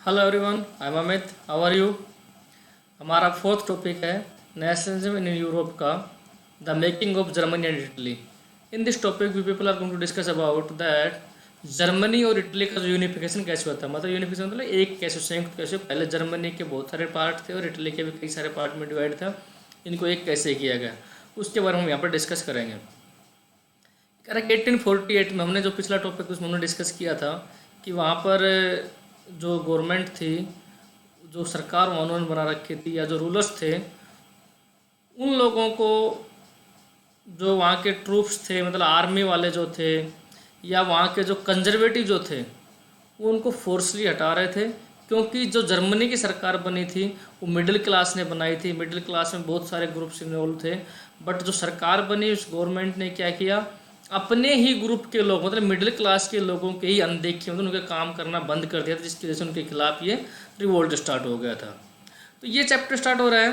Hello everyone, I am Amit. How are you. हमारा fourth topic है nationalism in Europe का, the making of Germany and Italy. In this topic we people are going to discuss about that Germany और Italy का जो unification कैसे होता है, मतलब यूनिफिकेशन मतलब एक कैसे संयुक्त कैसे। पहले जर्मनी के बहुत सारे पार्ट थे और इटली के भी कई सारे पार्ट में डिवाइड था। इनको एक कैसे किया गया उसके बारे में हम यहाँ पर डिस्कस करेंगे। करेक्ट 1848 में हमने जो पिछला टॉपिक उसमें हमने डिस्कस किया था कि वहाँ पर जो गवर्नमेंट थी, जो सरकार उन्होंने बना रखी थी या जो रूलर्स थे, उन लोगों को जो वहाँ के ट्रूप्स थे, मतलब आर्मी वाले जो थे या वहाँ के जो कंजर्वेटिव जो थे, वो उनको फोर्सली हटा रहे थे। क्योंकि जो जर्मनी की सरकार बनी थी वो मिडिल क्लास ने बनाई थी, मिडिल क्लास में बहुत सारे ग्रुप्स इन्वॉल्व थे। बट जो सरकार बनी उस गवर्नमेंट ने क्या किया, अपने ही ग्रुप के लोग मतलब मिडिल क्लास के लोगों के ही अनदेखी मतलब उनके काम करना बंद कर दिया था, जिसकी वजह से उनके खिलाफ ये रिवोल्ट स्टार्ट हो गया था। तो ये चैप्टर स्टार्ट हो रहा है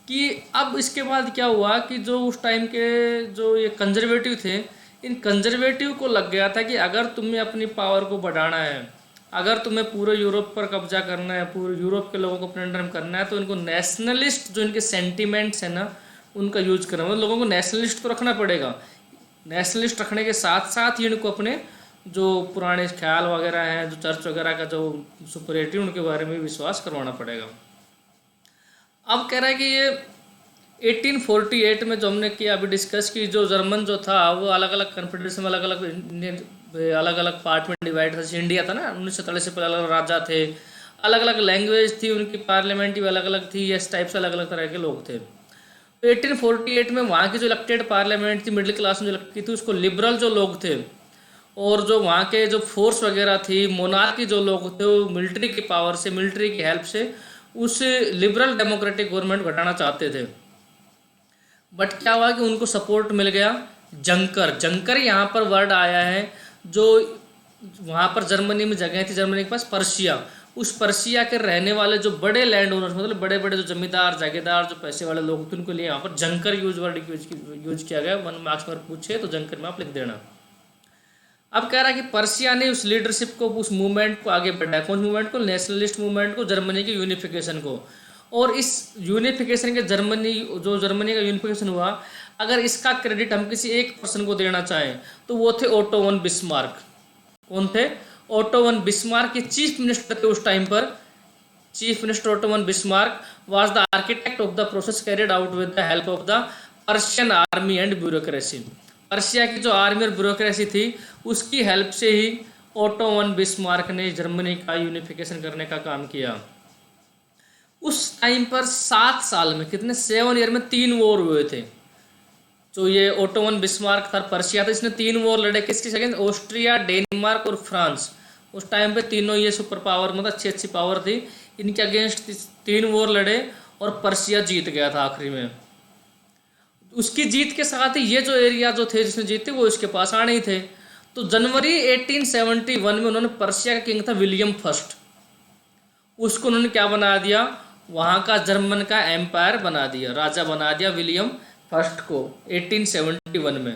कि अब इसके बाद क्या हुआ कि जो उस टाइम के जो ये कंजर्वेटिव थे, इन कंजर्वेटिव को लग गया था कि अगर तुम्हें अपनी पावर को बढ़ाना है, अगर तुम्हें पूरे यूरोप पर कब्जा करना है, पूरे यूरोप के लोगों को अपने अंडर में करना है, तो इनको नेशनलिस्ट जो इनके सेंटिमेंट्स है ना, उनका यूज करना, मतलब लोगों को नेशनलिस्ट तो रखना पड़ेगा। नेशनलिस्ट रखने के साथ साथ ही इनको अपने जो पुराने ख्याल वगैरह हैं, जो चर्च वगैरह का जो सुपरियरिटी उनके बारे में विश्वास करवाना पड़ेगा। अब कह रहा है कि ये 1848 में जो हमने किया अभी डिस्कस की, जो जर्मन जो था वो अलग अलग कन्फेडरेशन में अलग अलग पार्ट में डिवाइड था। जैसे इंडिया था ना, 1947 से पहले अलग अलग राजा थे, अलग अलग लैंग्वेज थी उनकी, पार्लियामेंट भी अलग अलग थी, इस टाइप से अलग अलग तरह के लोग थे। तो 1848 में वहाँ की जो इलेक्टेड पार्लियामेंट थी, मिडिल क्लास में जो इलेक्ट की थी, उसको लिबरल जो लोग थे और जो वहाँ के जो फोर्स वगैरह थी, मोनार्की जो लोग थे, वो मिलिट्री की पावर से, मिलिट्री की हेल्प से उस लिबरल डेमोक्रेटिक गवर्नमेंट घटाना चाहते थे। बट क्या हुआ कि उनको सपोर्ट मिल गया जंकर। जंकर यहाँ पर वर्ड आया है, जो वहाँ पर जर्मनी में जगह थी, जर्मनी के पास पर्शिया, उस पर्शिया के रहने वाले जो बड़े लैंड ओनर्स, मतलब बड़े बड़े जो जमींदार जागीरदार जो पैसे वाले लोग थे, उनके लिए यहाँ पर जंकर यूज किया गया। 1 मार्क्स में पूछे तो जंकर में आप लिख देना। अब कह रहा है कि पर्शिया ने उस लीडरशिप को, उस मूवमेंट को आगे बढ़ाया। कौन मूवमेंट को? नेशनलिस्ट मूवमेंट को, जर्मनी के यूनिफिकेशन को। और इस यूनिफिकेशन के जर्मनी का यूनिफिकेशन हुआ, अगर इसका क्रेडिट हम किसी एक पर्सन को देना चाहें तो वो थे ओटो वन बिस्मार्क। कौन थे? ओटो वन बिस्मार्क के चीफ मिनिस्टर थे उस टाइम पर। Chief minister auto von Bismarck was the architect of the process carried out with the help of the Persian army and bureaucracy. Persia की जो army और bureaucracy थी, उसकी help से ही ओटो वन बिस्मार्क ने जर्मनी का unification करने का काम किया। उस टाइम पर 7 साल में, कितने 7 ईयर में 3 वॉर हुए थे। जो ये ओटो वन बिस्मार्क था, पर्शिया था, इसने 3 वॉर लड़े। किसके अगेंस्ट? ऑस्ट्रिया, डेनमार्क और फ्रांस। उस टाइम पे तीनों ये सुपर पावर, मतलब अच्छी अच्छी पावर थी, इनके अगेंस्ट 3 वॉर लड़े और पर्शिया जीत गया था आखिरी में। उसकी जीत के साथ ही ये जो एरिया जो थे जिसने जीते वो इसके पास आने ही थे। तो जनवरी 1871 में उन्होंने, पर्शिया का किंग था विलियम फर्स्ट, उसको उन्होंने क्या बना दिया, वहाँ का जर्मन का एम्पायर बना दिया, राजा बना दिया विलियम फर्स्ट को 1871 में।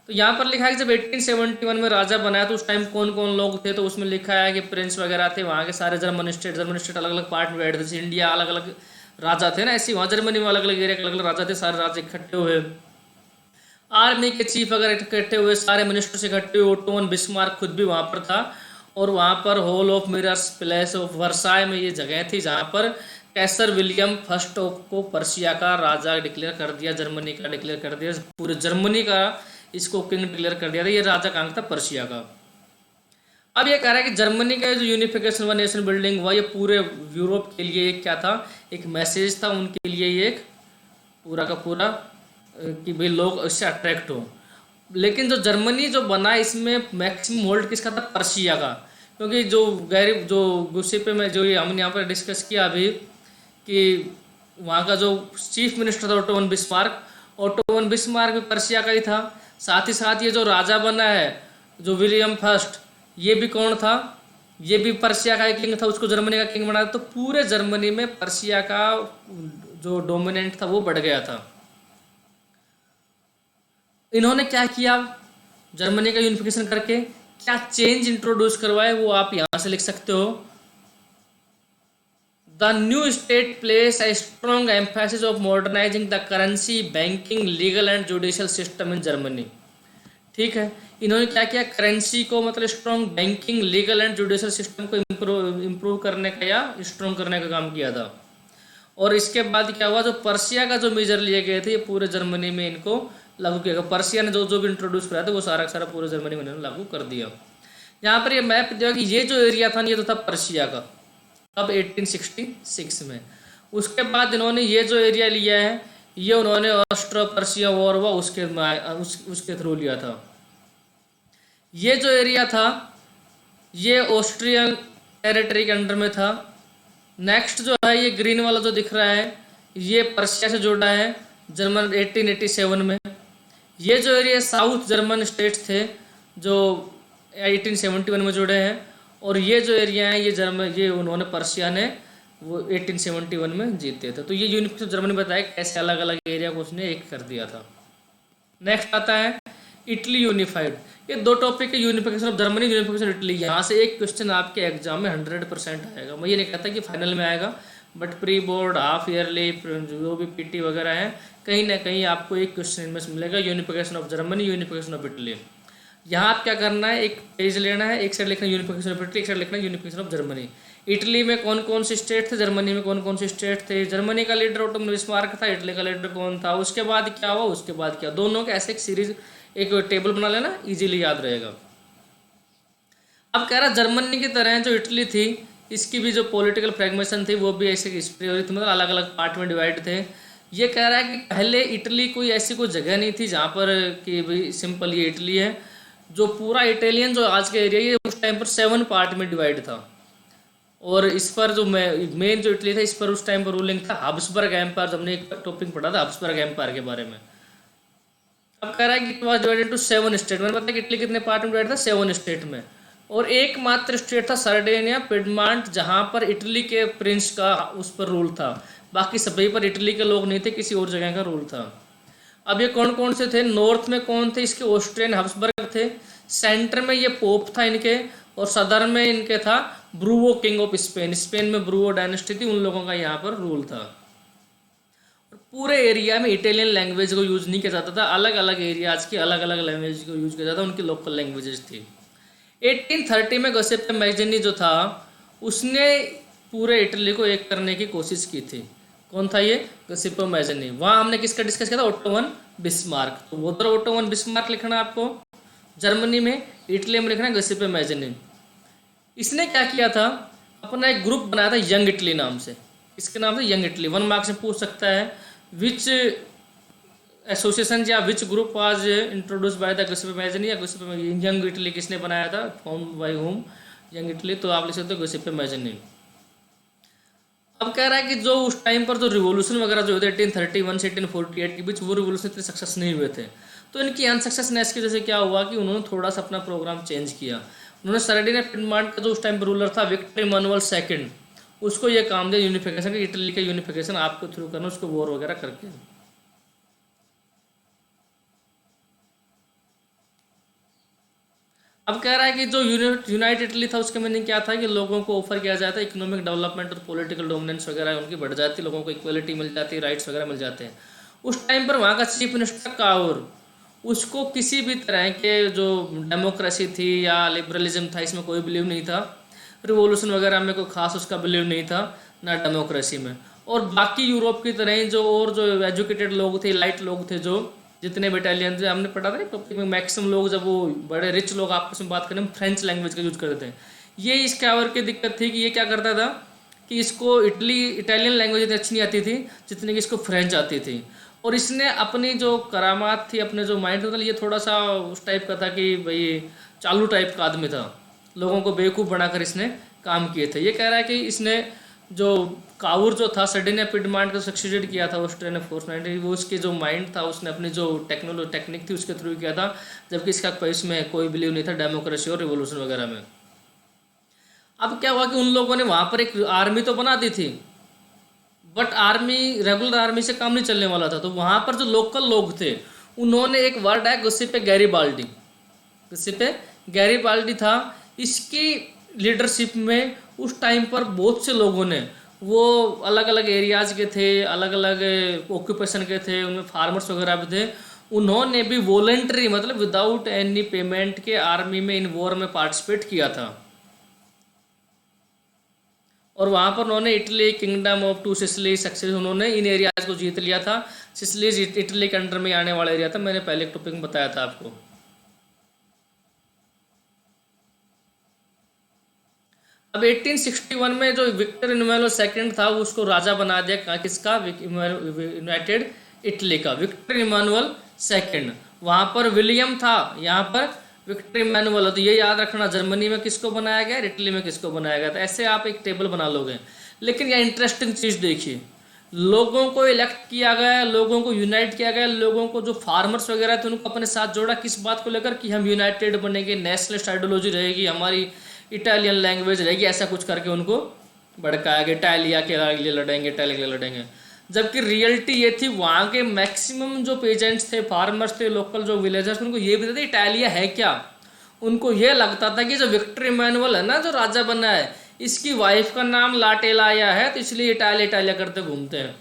तो यहाँ पर लिखा है कि जब 1871 में राजा बनाया तो उस टाइम कौन कौन लोग थे, तो उसमें लिखा है कि प्रिंस वगैरह थे, वहाँ के सारे जर्मन स्टेट अलग अलग पार्ट में बैठे थे। इंडिया अलग अलग राजा थे ना, ऐसी वहाँ जर्मनी में अलग अलग एरिया के अलग अलग राजा थे, सारे राजा इकट्ठे हुए, आर्मी के चीफ वगैरह इकट्ठे हुए, सारे मिनिस्टर्स इकट्ठे हुए। ओटो वन बिस्मार्क खुद भी वहाँ पर था। और वहाँ पर hall of mirrors, place of Versailles में ये जगह थी जहाँ पर कैसर विलियम फर्स्ट को पर्शिया का राजा डिक्लेयर कर दिया, जर्मनी का डिक्लेयर कर दिया, पूरे जर्मनी का इसको किंग डिक्लेयर कर दिया था। ये राजा कहाँ था? पर्शिया का। अब ये कह रहा है कि जर्मनी का जो यूनिफिकेशन व नेशन बिल्डिंग हुआ, ये पूरे यूरोप के लिए एक क्या था, एक मैसेज था उनके लिए, ये एक पूरा का पूरा कि भाई लोग इससे अट्रैक्ट हो। लेकिन जो जर्मनी जो बना, इसमें मैक्सिमम होल्ड किसका था? पर्शिया का। क्योंकि जो गैर जो गुस्से पे मैं जो ये हमने यहाँ पर डिस्कस किया अभी कि वहाँ का जो चीफ मिनिस्टर था auto von Bismarck, auto von Bismarck भी पर्शिया का ही था। साथ ही साथ ये जो राजा बना है जो विलियम फर्स्ट, ये भी कौन था? ये भी पर्शिया का किंग था, उसको जर्मनी का किंग बना। तो पूरे जर्मनी में पर्शिया का जो डोमिनेंट था वो बढ़ गया था। इन्होंने क्या किया जर्मनी का यूनिफिकेशन करके, क्या चेंज इंट्रोड्यूस करवाए, वो आप यहाँ से लिख सकते हो। The new state place a strong emphasis of modernizing the currency, banking, legal and judicial system in Germany। ठीक है, इन्होंने क्या किया, करेंसी को मतलब strong, banking, legal and judicial system को इम्प्रूव करने का या स्ट्रॉन्ग करने का काम किया था। और इसके बाद क्या हुआ, जो पर्सिया का जो मेजर लिए गए थे ये पूरे जर्मनी में इनको लागू किया गया। पर्सिया ने जो जो भी इंट्रोड्यूस कराया था वो सारा सारा पूरे जर्मनी में इन्होंने लागू कर दिया। यहाँ पर ये मैप दिया कि ये जो एरिया था ये तो था पर्सिया का, अब 1866 में। उसके बाद इन्होंने ये जो एरिया लिया है ये उन्होंने ऑस्ट्रो पर्सिया वॉर हुआ उसके थ्रू लिया था। ये जो एरिया था ये ऑस्ट्रियन टेरिटरी के अंडर में था। नेक्स्ट जो है ये ग्रीन वाला जो दिख रहा है ये पर्सिया से जुड़ा है जर्मन 1887 में। ये जो एरिया साउथ जर्मन स्टेट्स थे जो 1871 में जुड़े हैं, और ये जो एरिया है ये उन्होंने पर्सिया ने वो 1871 में जीते थे। तो ये यूनिफिकेशन जर्मनी बताया कैसे अलग अलग एरिया को उसने एक कर दिया था। नेक्स्ट आता है इटली यूनिफाइड। ये दो टॉपिक है, unification of Germany, unification Italy. यहाँ से एक क्वेश्चन आपके एग्जाम में 100% आएगा। मैं ये नहीं कहता कि फाइनल में आएगा, but pre board, half yearly, जो भी पीटी वगैरह है, कहीं ना कहीं आपको एक क्वेश्चन इनमें से मिलेगा, unification of Germany, unification of Italy. यहाँ आप क्या करना है, एक पेज लेना है, एक साइड लिखना है यूनिफिकेशन ऑफ इटली, एक साइड लिखना है यूनिफिकेशन ऑफ जर्मनी। इटली में कौन कौन से स्टेट थे, जर्मनी में कौन कौन से स्टेट थे, जर्मनी का लीडर ओटो बिस्मार्क था, इटली का लीडर कौन था, उसके बाद क्या हुआ, उसके बाद क्या, दोनों के ऐसे एक सीरीज, एक टेबल बना लेना, इजीली याद रहेगा। अब कह रहा जर्मनी की तरह जो इटली थी इसकी भी जो पॉलिटिकल फ्रेगमेंटेशन थी वो भी ऐसे हिस्ट्री हो रही थी, मतलब अलग अलग पार्ट में डिवाइड थे। ये कह रहा है कि पहले इटली कोई ऐसी कोई जगह नहीं थी जहाँ पर कि भाई सिंपल ये इटली है। जो पूरा इटालियन जो आज का एरिया ये उस टाइम पर 7 पार्ट में डिवाइड था, और इस पर जो मेन जो इटली था इस पर उस टाइम पर रूलिंग था हब्सबर्ग एम्पायर। हमने एक टॉपिक पढ़ा था हब्सबर्ग एम्पायर के बारे में। अब कह रहा है कि it was divided to 7 state. मैंने बताया कि इटली कितने पार्ट में डिवाइड था, 7 स्टेट में, और एकमात्र स्टेट था सरडेनिया पिडमांट जहाँ पर इटली के प्रिंस का उस पर रूल था। बाकी सभी पर इटली के लोग नहीं थे, किसी और जगह का रूल था। अब ये कौन कौन से थे, नॉर्थ में कौन थे, इसके ऑस्ट्रियन हब्सबर्ग थे, सेंटर में ये पोप था इनके, और सदर में इनके था ब्रूवो किंग ऑफ स्पेन। स्पेन में ब्रूवो डायनेस्टी थी, उन लोगों का यहाँ पर रूल था। पूरे एरिया में इटालियन लैंग्वेज को यूज़ नहीं किया जाता था, अलग अलग एरियाज की अलग अलग लैंग्वेज को यूज़ किया जाता था, उनकी लोकल लैंग्वेजेस थी। 1830 में गिउसेप्पे मैज़िनी जो था उसने पूरे इटली को एक करने की कोशिश की थी। कौन था ये, गिउसेप्पे मैज़िनी। वहाँ हमने किसका डिस्कस किया था, ओटो वन बिस्मार्क। तो उधर ओटो वन बिस्मार्क लिखना आपको, जर्मनी में, इटली में लिखना गिउसेप्पे मैज़िनी। इसने क्या किया था, अपना एक ग्रुप बनाया था यंग इटली नाम से। इसके नाम से यंग इटली। 1 मार्क्स में पूछ सकता है विच एसोसिएशन या which group was introduce by the Giuseppe Mazzini, या गिउसेप्पे यंग इटली किसने बनाया था, form by home, young Italy. तो आप लिख सकते हो गिउसेप्पे मैज़िनी। अब कह रहा है कि जो उस टाइम पर जो रिवोल्यूशन वगैरह जो होते 1831 से 1848 के बीच, वो रिवोल्यूशन इतने सक्सेस नहीं हुए थे। तो इनकी अनसक्सेसनेस की वजह से क्या हुआ कि उन्होंने थोड़ा सा अपना प्रोग्राम चेंज किया। उन्होंने सरडेनिया पिडमांट का जो उस टाइम पर रूलर था विक्टर इमानुएल सेकंड, उसको ये काम दिया यूनिफिकेशन, इटली का यूनिफिकेशन आपको थ्रू करना, उसको वॉर वगैरह करके। अब कह रहा है कि जो यूनाइटेड इटली था उसके मीनिंग क्या था कि लोगों को ऑफर किया जाता है इकोनॉमिक डेवलपमेंट और पॉलिटिकल डोमिनेंस वगैरह उनकी बढ़ जाती, लोगों को इक्वलिटी मिल जाती है, राइट्स वगैरह मिल जाते हैं। उस टाइम पर वहाँ का चीफ मिनिस्टर काउर, उसको किसी भी तरह के जो डेमोक्रेसी थी या लिबरलिज्म था इसमें कोई बिलीव नहीं था, रिवॉल्यूशन वगैरह में कोई खास उसका बिलीव नहीं था, ना डेमोक्रेसी में। और बाकी यूरोप की तरह ही जो और जो एजुकेटेड लोग थे, लाइट लोग थे, जो जितने भी इटालियन थे, हमने पढ़ा था टॉपिक में, मैक्सिमम लोग जब वो बड़े रिच लोग आपस में बात करें फ्रेंच लैंग्वेज का यूज करते थे। ये इस कावर की दिक्कत थी कि ये क्या करता था कि इसको इटालियन लैंग्वेज इतनी अच्छी नहीं आती थी जितनी कि इसको फ्रेंच आती थी। और इसने अपनी जो करामात थी, अपने जो माइंड था, ये थोड़ा सा उस टाइप का था कि भाई चालू टाइप का आदमी था, लोगों को बेवकूफ़ बनाकर इसने काम किए थे। ये कह रहा है कि इसने जो काउर जो था सरडेनिया पिडमांट को सक्सीडेड किया था ऑस्ट्रियन फोर्स 90, वो उसके जो माइंड था उसने अपनी जो टेक्निक थी उसके थ्रू किया था, जबकि इसका इसमें कोई बिलीव नहीं था डेमोक्रेसी और रिवोल्यूशन वगैरह में। अब क्या हुआ कि उन लोगों ने वहाँ पर एक आर्मी तो बना दी थी, बट आर्मी रेगुलर आर्मी से काम नहीं चलने वाला था। तो वहाँ पर जो लोकल लोग थे उन्होंने एक वर्ड है गिउसेप्पे गैरिबाल्डी, गिउसेप्पे गैरिबाल्डी था। इसकी लीडरशिप में उस टाइम पर बहुत से लोगों ने वो अलग अलग एरियाज़ के थे, अलग अलग ऑक्यूपेशन के थे, उनमें फार्मर्स वगैरह भी थे। उन्होंने भी वॉलेंट्री मतलब विदाउट एनी पेमेंट के आर्मी में इन वॉर में पार्टिसिपेट किया था। और वहाँ पर उन्होंने Italy kingdom of two Sicily success, उन्होंने इन एरियाज को जीत लिया था। सिसिलीज इटली के अंडर में आने वाला एरिया था, मैंने पहले एक टॉपिक में बताया था आपको। अब 1861 में जो विक्टर इमैनुअल सेकंड था उसको राजा बना दिया, किसका, यूनाइटेड इटली का, विक्टर इमैनुअल सेकंड। वहाँ पर विलियम था, यहाँ पर विक्टर इमैनुअल। तो ये याद रखना, जर्मनी में किसको बनाया गया, इटली में किसको बनाया गया था। ऐसे आप एक टेबल बना लोगे। लेकिन यह इंटरेस्टिंग चीज़ देखिए, लोगों को इलेक्ट किया गया, लोगों को यूनाइट किया गया, लोगों को जो फार्मर्स वगैरह थे उनको अपने साथ जोड़ा, किस बात को लेकर कि हम यूनाइटेड बनेंगे, नेशनलिस्ट आइडियोलॉजी रहेगी हमारी, इटालियन लैंग्वेज रहेगी, ऐसा कुछ करके उनको भड़काया गया, इटालिया के लिए लड़ेंगे, इटालिया के लिए लड़ेंगे। जबकि रियलिटी ये थी, वहाँ के मैक्सिमम जो पेजेंट्स थे, फार्मर्स थे, लोकल जो विलेजर्स, उनको ये भी पता था इटालिया है क्या। उनको ये लगता था कि जो विक्टर इमैनुअल है ना, जो राजा बना है, इसकी वाइफ का नाम लाटेलाया है, तो इसलिए इटालिया इटालिया करते घूमते हैं।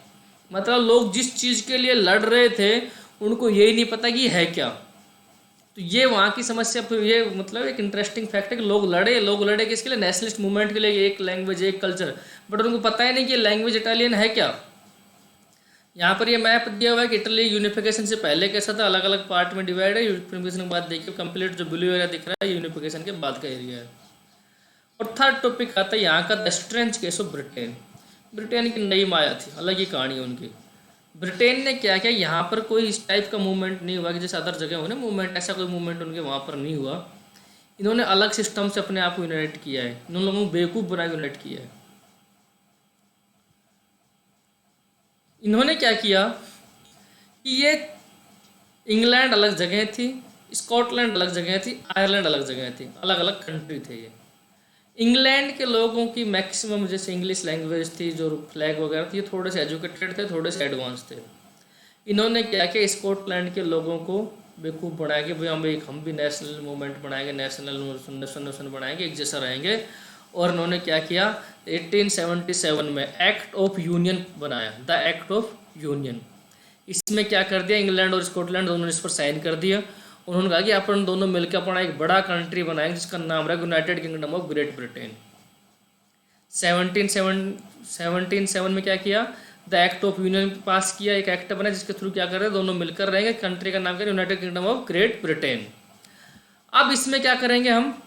मतलब लोग जिस चीज़ के लिए लड़ रहे थे उनको यही नहीं पता कि है क्या। तो ये वहाँ की समस्या, ये मतलब एक इंटरेस्टिंग फैक्ट है कि लोग लड़े किसके लिए, नेशनलिस्ट मूवमेंट के लिए, एक लैंग्वेज एक कल्चर, बट उनको पता ही नहीं कि लैंग्वेज इटालियन है क्या। यहाँ पर ये मैप दिया हुआ है कि इटली यूनिफिकेशन से पहले कैसा था, अलग अलग पार्ट में डिवाइड है। यूनिफिकेशन के बाद देखिए कंप्लीट जो ब्लू एरिया दिख रहा है यूनिफिकेशन के बाद का एरिया है। और थर्ड टॉपिक आता है यहाँ का, the strange case of Britain. Britain की नई माया थी, अलग ही कहानी है उनकी। ब्रिटेन ने क्या किया, यहाँ पर कोई इस टाइप का मूवमेंट नहीं हुआ कि जैसे अदर जगह हो ना मूवमेंट, ऐसा कोई मूवमेंट उनके वहाँ पर नहीं हुआ। इन्होंने अलग सिस्टम से अपने आप को यूनाइट किया है, इन लोगों को बेवकूफ़ बना यूनाइट किया है। इन्होंने क्या किया कि ये इंग्लैंड अलग जगह थी, स्कॉटलैंड अलग जगह थी, आयरलैंड अलग जगह थी, अलग अलग कंट्री थे ये। इंग्लैंड के लोगों की मैक्सिमम जैसे इंग्लिश लैंग्वेज थी, जो फ्लैग वगैरह थी, ये थोड़े से एजुकेटेड थे, थोड़े से एडवांस थे। इन्होंने क्या किया, स्कॉटलैंड के लोगों को बेवकूफ़ बनाया कि भाई हम भी नेशनल मूवमेंट बनाएंगे, नेशनल बनाएंगे, एक जैसा रहेंगे। और इन्होंने क्या किया, 1877 में एक्ट ऑफ यूनियन बनाया, द एक्ट ऑफ यूनियन। इसमें क्या कर दिया, इंग्लैंड और स्कॉटलैंड दोनों ने इस पर साइन कर दिया। उन्होंने कहा कि अपन दोनों मिलकर अपना एक बड़ा कंट्री बनाएंगे जिसका नाम रहा United kingdom of great Britain. 1707 में क्या किया, द एक्ट ऑफ यूनियन पास किया, एक एक्ट बना जिसके थ्रू क्या कर रहे हैं, दोनों मिलकर रहेंगे, कंट्री का नाम क्या, United kingdom of great Britain. अब इसमें क्या करेंगे हम,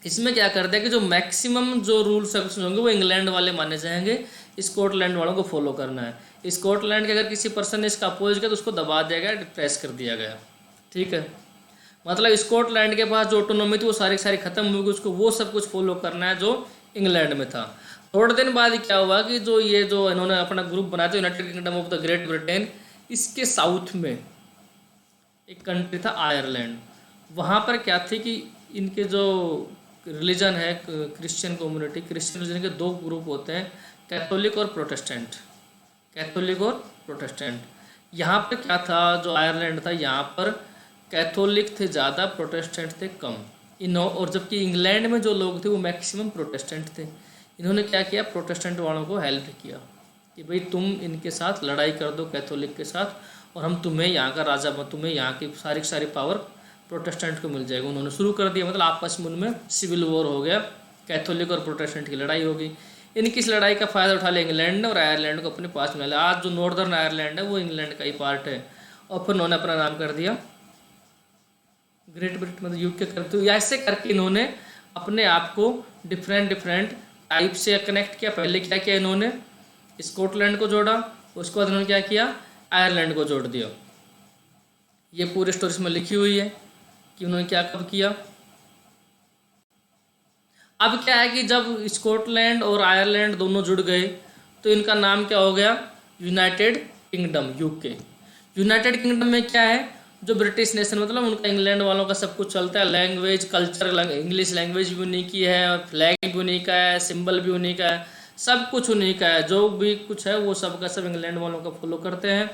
इसमें क्या कर दें कि जो मैक्सिमम जो रूल्स होंगे वो इंग्लैंड वाले माने जाएंगे, स्कॉटलैंड वालों को फॉलो करना है। स्कॉटलैंड के अगर किसी पर्सन ने इसका अपोज किया तो उसको दबा दिया गया, डिप्रेस कर दिया गया। ठीक है, मतलब स्कॉटलैंड के पास जो ऑटोनॉमी थी वो सारी खत्म हो गई, उसको वो सब कुछ फॉलो करना है जो इंग्लैंड में था। थोड़े दिन बाद क्या हुआ कि जो इन्होंने अपना ग्रुप बनाया था United kingdom of the great Britain, इसके साउथ में एक कंट्री था आयरलैंड। वहाँ पर क्या थी कि इनके जो रिलीजन है, क्रिश्चियन कम्युनिटी, क्रिश्चियन रिलीजन के दो ग्रुप होते हैं, कैथोलिक और प्रोटेस्टेंट, कैथोलिक और प्रोटेस्टेंट। यहाँ पर क्या था, जो आयरलैंड था यहाँ पर कैथोलिक थे ज़्यादा, प्रोटेस्टेंट थे कम। और जबकि इंग्लैंड में जो लोग थे वो मैक्सिमम प्रोटेस्टेंट थे। इन्होंने क्या किया, प्रोटेस्टेंट वालों को हेल्प किया कि भाई तुम इनके साथ लड़ाई कर दो कैथोलिक के साथ, और हम तुम्हें यहाँ का राजा, तुम्हें यहाँ की सारी पावर प्रोटेस्टेंट को मिल जाएगा। उन्होंने शुरू कर दिया, मतलब आपस में उनमें सिविल वॉर हो गया, कैथोलिक और प्रोटेस्टेंट की लड़ाई हो गई। इनकी इस लड़ाई का फ़ायदा उठा लिया इंग्लैंड ने और आयरलैंड को अपने पास मिला लिया। आज जो नॉर्दर्न आयरलैंड है वो इंग्लैंड का ही पार्ट है। और फिर उन्होंने अपना नाम कर दिया ग्रेट ब्रिटेन, मतलब यूके करते हुए। ऐसे करके इन्होंने अपने आप को डिफरेंट टाइप से कनेक्ट किया। पहले क्या किया, इन्होंने स्कॉटलैंड को जोड़ा, उसके बाद इन्होंने क्या किया, आयरलैंड को जोड़ दिया। ये पूरी स्टोरी इसमें लिखी हुई है कि उन्होंने क्या कब किया। अब क्या है कि जब स्कॉटलैंड और आयरलैंड दोनों जुड़ गए तो इनका नाम क्या हो गया, United kingdom, UK. United kingdom में क्या है, जो ब्रिटिश नेशन, मतलब उनका इंग्लैंड वालों का सब कुछ चलता है, लैंग्वेज कल्चर, इंग्लिश लैंग्वेज भी उन्हीं की है, फ्लैग भी उन्हीं का है, सिंबल भी उन्हीं का है, सब कुछ उन्हीं का है। जो भी कुछ है वो सब का सब इंग्लैंड वालों का फॉलो करते हैं।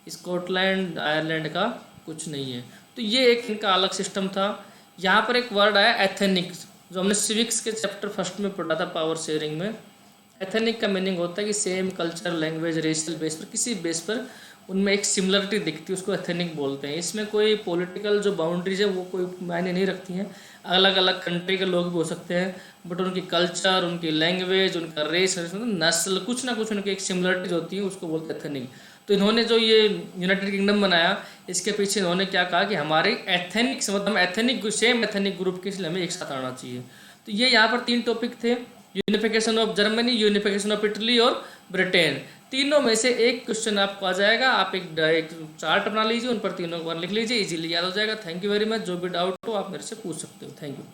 स्कॉटलैंड आयरलैंड का कुछ नहीं है। तो ये एक इनका अलग सिस्टम था। यहाँ पर एक वर्ड आया एथेनिक, जो हमने सिविक्स के चैप्टर फर्स्ट में पढ़ा था, पावर शेयरिंग में। एथनिक का मीनिंग होता है कि same culture, language, racial base पर, किसी बेस पर उनमें एक सिमिलरिटी दिखती है, उसको एथनिक बोलते हैं। इसमें कोई पॉलिटिकल जो बाउंड्रीज है वो कोई मायने नहीं रखती हैं। अलग अलग कंट्री के लोग भी हो सकते हैं, बट उनकी कल्चर, उनकी लैंग्वेज, उनका रेस, नस्ल, कुछ ना कुछ उनकी एक सिमिलरिटीज होती है, उसको बोलते हैं एथनिक। तो इन्होंने जो ये यूनाइटेड किंगडम बनाया, इसके पीछे इन्होंने क्या कहा कि हमारे एथनिक, मतलब हम एथनिक, सेम एथनिक ग्रुप के, इसलिए हमें एक साथ आना चाहिए। तो ये यहाँ पर 3 टॉपिक थे, unification of Germany, unification of Italy और ब्रिटेन। तीनों में से एक क्वेश्चन आपको आ जाएगा, आप एक चार्ट बना लीजिए, उन पर तीनों बार लिख लीजिए, इजीली याद हो जाएगा। Thank you very much. जो भी डाउट हो आप मेरे से पूछ सकते हो। Thank you.